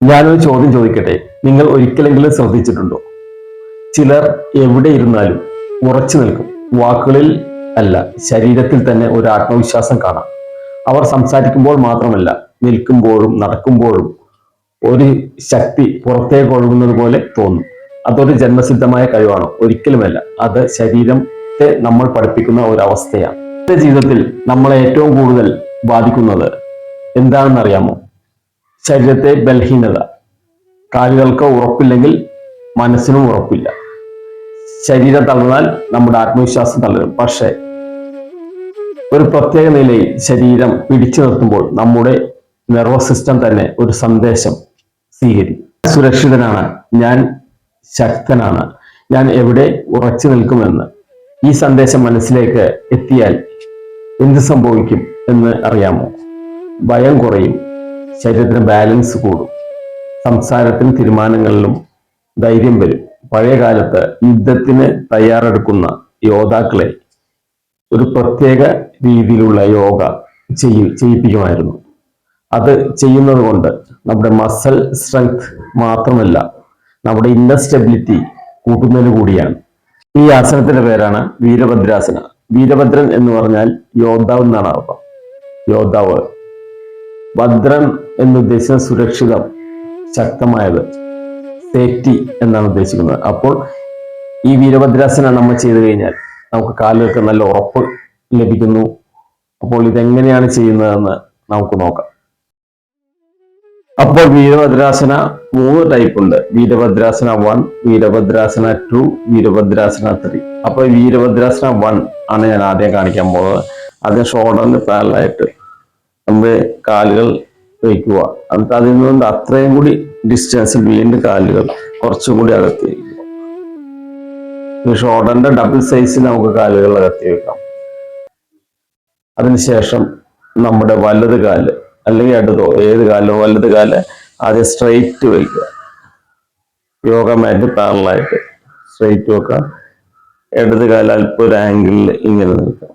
ഞാനൊരു ചോദ്യം ചോദിക്കട്ടെ. നിങ്ങൾ ഒരിക്കലെങ്കിലും ശ്രദ്ധിച്ചിട്ടുണ്ടോ? ചിലർ എവിടെ ഇരുന്നാലും ഉറച്ചു നിൽക്കും. വാക്കുകളിൽ അല്ല, ശരീരത്തിൽ തന്നെ ഒരു ആത്മവിശ്വാസം കാണാം. അവർ സംസാരിക്കുമ്പോൾ മാത്രമല്ല, നിൽക്കുമ്പോഴും നടക്കുമ്പോഴും ഒരു ശക്തി പുറത്തേക്ക് ഒഴുകുന്നത് പോലെ തോന്നും. അതൊരു ജന്മസിദ്ധമായ കഴിവാണോ? ഒരിക്കലുമല്ല. അത് ശരീരത്തെ നമ്മൾ പഠിപ്പിക്കുന്ന ഒരു അവസ്ഥയാണ്. എന്റെ ജീവിതത്തിൽ നമ്മളെ ഏറ്റവും കൂടുതൽ ബാധിക്കുന്നത് എന്താണെന്നറിയാമോ? ശരീരത്തെ ബലഹീനത. കാലുകൾക്ക് ഉറപ്പില്ലെങ്കിൽ മനസ്സിനും ഉറപ്പില്ല. ശരീരം തളർന്നാൽ നമ്മുടെ ആത്മവിശ്വാസം തളരും. പക്ഷേ ഒരു പ്രത്യേക നിലയിൽ ശരീരം പിടിച്ചു നിർത്തുമ്പോൾ നമ്മുടെ നെർവസ് സിസ്റ്റം തന്നെ ഒരു സന്ദേശം സ്വീകരിക്കും. സുരക്ഷിതനാണ്, ഞാൻ ശക്തനാണ്, ഞാൻ എവിടെ ഉറച്ചു നിൽക്കുമെന്ന്. ഈ സന്ദേശം മനസ്സിലേക്ക് എത്തിയാൽ എന്ത് സംഭവിക്കും എന്ന് അറിയാമോ? ഭയം കുറയും, ശരീരത്തിന് ബാലൻസ് കൂടും, സംസാരത്തിനും തീരുമാനങ്ങളിലും ധൈര്യം വരും. പഴയ കാലത്ത് യുദ്ധത്തിന് തയ്യാറെടുക്കുന്ന യോദ്ധാക്കളെ ഒരു പ്രത്യേക രീതിയിലുള്ള യോഗ ചെയ്യിപ്പിക്കുമായിരുന്നു. അത് ചെയ്യുന്നത് കൊണ്ട് നമ്മുടെ മസൽ സ്ട്രെങ്ത് മാത്രമല്ല, നമ്മുടെ ഇന്നർ സ്റ്റെബിലിറ്റി കൂട്ടുന്നതിന് കൂടിയാണ്. ഈ ആസനത്തിന്റെ പേരാണ് വീരഭദ്രാസന. വീരഭദ്രൻ എന്ന് പറഞ്ഞാൽ യോദ്ധാവ് എന്നാണ് അർത്ഥം. യോദ്ധാവ്. ഭദ്രൻ എന്നുദ്ദേശിച്ച സുരക്ഷിതം, ശക്തമായത്, സേഫ്റ്റി എന്നാണ് ഉദ്ദേശിക്കുന്നത്. അപ്പോൾ ഈ വീരഭദ്രാസനം നമ്മൾ ചെയ്തു കഴിഞ്ഞാൽ നമുക്ക് കാലുകൾക്ക് നല്ല ഉറപ്പ് ലഭിക്കുന്നു. അപ്പോൾ ഇതെങ്ങനെയാണ് ചെയ്യുന്നതെന്ന് നമുക്ക് നോക്കാം. അപ്പോൾ വീരഭദ്രാസന 3 ടൈപ്പ് ഉണ്ട്. വീരഭദ്രാസന 1, വീരഭദ്രാസന 2, വീരഭദ്രാസന 3. അപ്പോൾ വീരഭദ്രാസന 1 ആണ് ഞാൻ ആദ്യം കാണിക്കാൻ പോകുന്നത്. ആദ്യം ഷോൾഡറിന് പാരലായിട്ട് നമ്മുടെ കാലുകൾ വയ്ക്കുക. എന്നിട്ട് അതിൽ നിന്ന് അത്രയും കൂടി ഡിസ്റ്റൻസിൽ വീണ്ടും കാലുകൾ കുറച്ചും കൂടി അകത്തി വയ്ക്കുക. ഷോൾഡറിന്റെ ഡബിൾ സൈസിൽ നമുക്ക് കാലുകൾ അകത്തി വെക്കാം. അതിനുശേഷം നമ്മുടെ വലത് കാല് അല്ലെങ്കിൽ ഇടതോ ഏത് കാലോ വലത് കാല് ആദ്യം സ്ട്രെയിറ്റ് വയ്ക്കുക. യോഗ മാറ്റ് പാരലായിട്ട് സ്ട്രെയിറ്റ് വെക്കുക. ഇടത് കാല് അല്പം ഒരു ആംഗിളിൽ ഇങ്ങനെ നിൽക്കുക.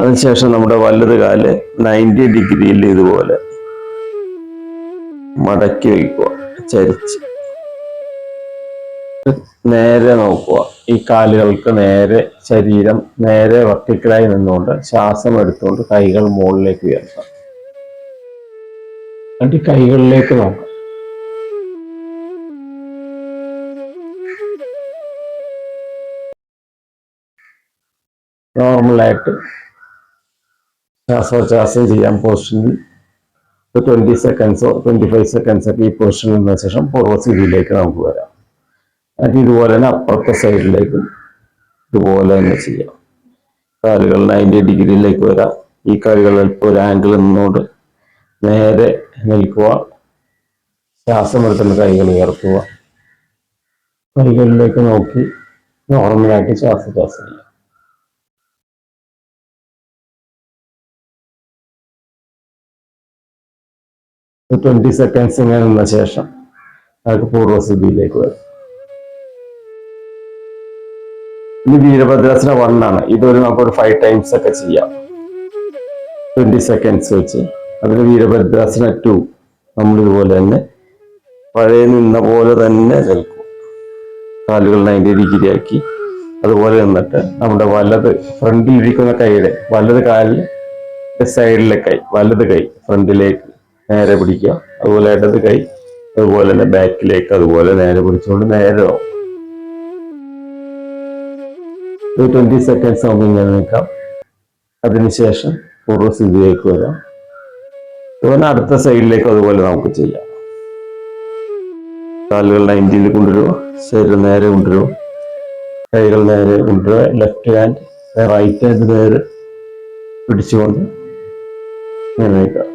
അതിനുശേഷം നമ്മുടെ വലത് കാല് 90 ഡിഗ്രിയിൽ ഇതുപോലെ മടക്കി വയ്ക്കുക, ചരിച്ച്. നേരെ നോക്കുക. ഈ കാലുകൾക്ക് നേരെ, ശരീരം നേരെ വെർട്ടിക്കലായി നിന്നുകൊണ്ട് ശ്വാസം എടുത്തുകൊണ്ട് കൈകൾ മുകളിലേക്ക് ഉയർത്താം. എന്നിട്ട് കൈകളിലേക്ക് നോക്കാം. നോർമലായിട്ട് ശ്വാസോച്ഛ്വാസം ചെയ്യാൻ പൊസിഷനിൽ 20 സെക്കൻഡ്സോ 25 സെക്കൻഡ്സ് ഒക്കെ ഈ പൊസിഷനിൽ നിന്ന ശേഷം പൂർവ്വസ്ഥിതിയിലേക്ക് നമുക്ക് വരാം. എന്നിട്ട് ഇതുപോലെ തന്നെ അപ്പുറത്തെ സൈഡിലേക്കും ഇതുപോലെ തന്നെ ചെയ്യാം. കാലുകൾ 90 ഡിഗ്രിയിലേക്ക് വരാം. ഈ കാലുകൾ അല്പം ഒരു ആംഗിൾ നിന്നുകൊണ്ട് നേരെ നിൽക്കുക. ശ്വാസം എടുത്തുള്ള കൈകൾ ഉയർത്തുക. കൈകളിലേക്ക് നോക്കി നോർമലായിട്ട് ശ്വാസോച്ഛ്വാസം ചെയ്യാം. ഒരു 20 സെക്കൻഡ്സ് ഇങ്ങനെ നിന്ന ശേഷം നമുക്ക് പൂർവ്വസ്ഥിതിയിലേക്ക് വരാം. ഇത് വീരഭദ്രാസന 1 ആണ്. ഇതൊരു നമുക്കൊരു 5 ടൈംസ് ഒക്കെ ചെയ്യാം, 20 സെക്കൻഡ്സ് വെച്ച്. അതിന് വീരഭദ്രാസന 2 നമ്മൾ ഇതുപോലെ തന്നെ പഴയ നിന്ന പോലെ തന്നെ നിൽക്കും. കാലുകൾ 90 ഡിഗ്രി ആക്കി അതുപോലെ നിന്നിട്ട് നമ്മുടെ വലത് ഫ്രണ്ടിൽ ഇരിക്കുന്ന കൈയുടെ വലത് കാലിന്റെ സൈഡിലെ കൈ, വലത് കൈ ഫ്രണ്ടിലേക്ക് നേരെ പിടിക്കുക. അതുപോലെ ഇടത് കൈ അതുപോലെ തന്നെ ബാക്കിലേക്ക് അതുപോലെ നേരെ പിടിച്ചുകൊണ്ട് നേരെ 20 സെക്കൻഡ്സ് നമുക്ക് ഇങ്ങനെ നിൽക്കാം. അതിനുശേഷം പൂർവ്വസ്ഥിതിയിലേക്ക് വരാം. അതുപോലെ അടുത്ത സൈഡിലേക്ക് അതുപോലെ നമുക്ക് ചെയ്യാം. കാലുകൾ 90 കൊണ്ടുവരിക, ശരീരം നേരെ കൊണ്ടുവരിക, കൈകൾ നേരെ കൊണ്ടുവരിക. ലെഫ്റ്റ് ഹാൻഡ് റൈറ്റ് ഹാൻഡ് നേരെ പിടിച്ചുകൊണ്ട് ഇങ്ങനെ നിൽക്കുക.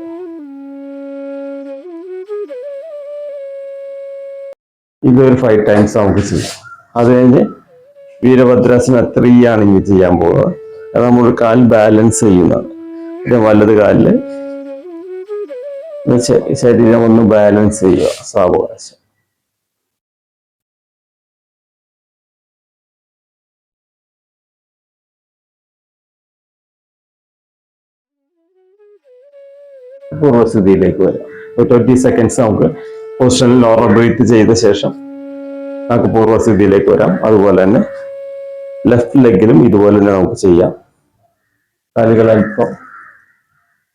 ഇതൊരു 5 ടൈംസ് നമുക്ക് ചെയ്യാം. അത് കഴിഞ്ഞ് വീരഭദ്രാസന 3 ആണ് ഇനി ചെയ്യാൻ പോകുന്നത്. അത് നമ്മൾ കാൽ ബാലൻസ് ചെയ്യുന്നതാണ്. വലത് കാലില് ശരീരം ഒന്ന് ബാലൻസ് ചെയ്യുക സാവകാശം. പൂർവ്വസ്ഥിതിയിലേക്ക് വരാം. 20 സെക്കൻഡ്സ് നമുക്ക് പൊസിഷനിൽ നോർമൽ ബ്രീത്ത് ചെയ്ത ശേഷം നമുക്ക് പൂർവ്വസ്ഥിതിയിലേക്ക് വരാം. അതുപോലെ തന്നെ ലെഫ്റ്റ് ലെഗിലും ഇതുപോലെ തന്നെ നമുക്ക് ചെയ്യാം. കാലുകൾ അല്പം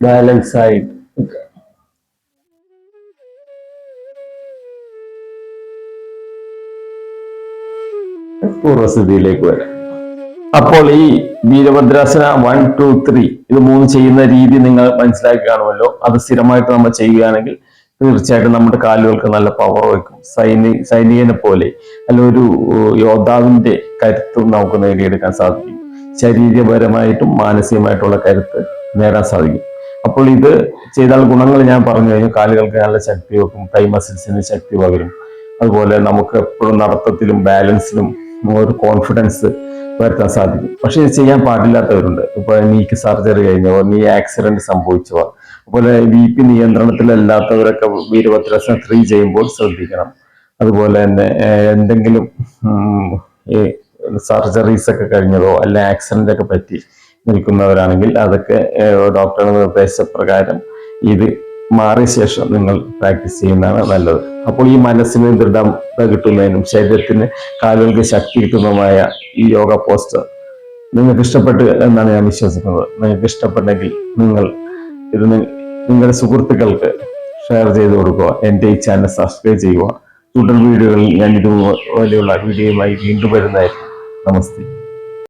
ബാലൻസ് ആയിട്ട് പൂർവ്വസ്ഥിതിയിലേക്ക് വരാം. അപ്പോൾ ഈ വീരഭദ്രാസന 1, 2, 3 ഇത് 3 ചെയ്യുന്ന രീതി നിങ്ങൾ മനസ്സിലാക്കി കാണുമല്ലോ. അത് സ്ഥിരമായിട്ട് നമ്മൾ ചെയ്യുകയാണെങ്കിൽ തീർച്ചയായിട്ടും നമ്മുടെ കാലുകൾക്ക് നല്ല പവർ വയ്ക്കും. സൈനികനെ പോലെ അല്ല ഒരു യോദ്ധാവിന്റെ കരുത്തും നമുക്ക് നേടിയെടുക്കാൻ സാധിക്കും. ശരീരപരമായിട്ടും മാനസികമായിട്ടുള്ള കരുത്ത് നേടാൻ സാധിക്കും. അപ്പോൾ ഇത് ചെയ്താൽ ഗുണങ്ങൾ ഞാൻ പറഞ്ഞു കഴിഞ്ഞു. കാലുകൾക്ക് നല്ല ശക്തി വെക്കും, തൈ മസിൽസിന് ശക്തി പകരും. അതുപോലെ നമുക്ക് എപ്പോഴും നടത്തത്തിലും ബാലൻസിലും ഒരു കോൺഫിഡൻസ് വരുത്താൻ സാധിക്കും. പക്ഷെ ഇത് ചെയ്യാൻ പാടില്ലാത്തവരുണ്ട്. ഇപ്പൊ നീക്ക് സർജറി കഴിഞ്ഞവർ, നീ ആക്സിഡന്റ് സംഭവിച്ചവർ, അതുപോലെ BP നിയന്ത്രണത്തിലല്ലാത്തവരൊക്കെ വീരഭദ്രാസന 3 ചെയ്യുമ്പോൾ ശ്രദ്ധിക്കണം. അതുപോലെ തന്നെ എന്തെങ്കിലും സർജറീസ് ഒക്കെ കഴിഞ്ഞതോ അല്ല ആക്സിഡന്റ് ഒക്കെ പറ്റി നിൽക്കുന്നവരാണെങ്കിൽ അതൊക്കെ ഡോക്ടറുടെ നിർദ്ദേശപ്രകാരം ഇത് മാറിയ ശേഷം നിങ്ങൾ പ്രാക്ടീസ് ചെയ്യുന്നതാണ് നല്ലത്. അപ്പോൾ ഈ മനസ്സിന് ദൃഢത കിട്ടുന്നതിനും ശരീരത്തിന് കാലുകൾക്ക് ശക്തി കിട്ടുന്നതുമായ ഈ യോഗ പോസ്റ്റർ നിങ്ങൾക്ക് ഇഷ്ടപ്പെട്ടു എന്നാണ് ഞാൻ വിശ്വസിക്കുന്നത്. നിങ്ങൾക്ക് ഇഷ്ടപ്പെട്ടെങ്കിൽ നിങ്ങൾ ഇത് നിങ്ങളുടെ സുഹൃത്തുക്കൾക്ക് ഷെയർ ചെയ്ത് കൊടുക്കുക. എൻ്റെ ഈ ചാനൽ സബ്സ്ക്രൈബ് ചെയ്യുക. തുടർ വീഡിയോകളിൽ ഞാൻ ഇതുപോലെയുള്ള വീഡിയോയുമായി വീണ്ടും വരുന്നതായിരിക്കും. നമസ്തേ.